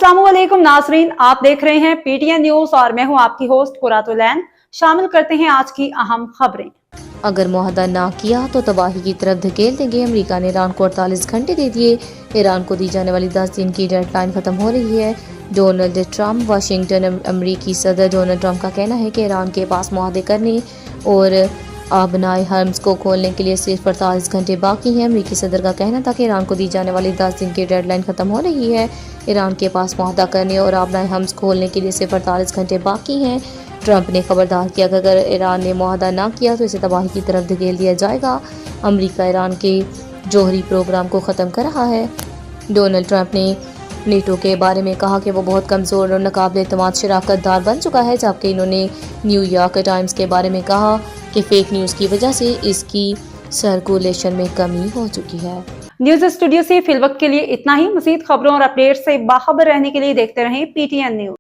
अस्सलाम वालेकुम नाजरीन, आप देख रहे हैं पीटीएन न्यूज और मैं हूं आपकी होस्ट कुरातुलैन। शामिल करते हैं आज की अहम खबरें। अगर मुआहदा ना किया तो तबाही की तरफ धकेल देंगे। अमेरिका ने ईरान को 48 घंटे दे दिए। ईरान को दी जाने वाली 10 दिन की डेडलाइन खत्म हो रही है। Donald Trump Washington. अमरीकी सदर डोनाल्ड ट्रंप का कहना है कि ईरान के पास मुआहदे करने और आबनाए हर्म्स को खोलने के लिए सिर्फ 48 घंटे बाकी हैं। अमरीकी सदर का कहना था कि ईरान को दी जाने वाली 10 दिन की डेडलाइन खत्म हो रही है। ईरान के पास मुआहदा करने और आबनाए हर्म्स खोलने के लिए सिर्फ 48 घंटे बाकी हैं। ट्रंप ने खबरदार किया कि अगर ईरान ने मुआहदा ना किया तो इसे तबाही की तरफ धकेल दिया जाएगा। अमरीका ईरान के जौहरी प्रोग्राम को ख़त्म कर रहा है। डोनाल्ड ट्रंप ने नेटो के बारे में कहा कि वो बहुत कमज़ोर और नाकाबिल एतमाद शराकत दार बन चुका है, जबकि इन्होंने न्यूयॉर्क टाइम्स के बारे में कहा कि फेक न्यूज़ की वजह से इसकी सर्कुलेशन में कमी हो चुकी है। न्यूज स्टूडियो से फिलवक्त के लिए इतना ही। मज़ीद खबरों और अपडेट से बाखबर रहने के लिए देखते रहें पीटीएन न्यूज।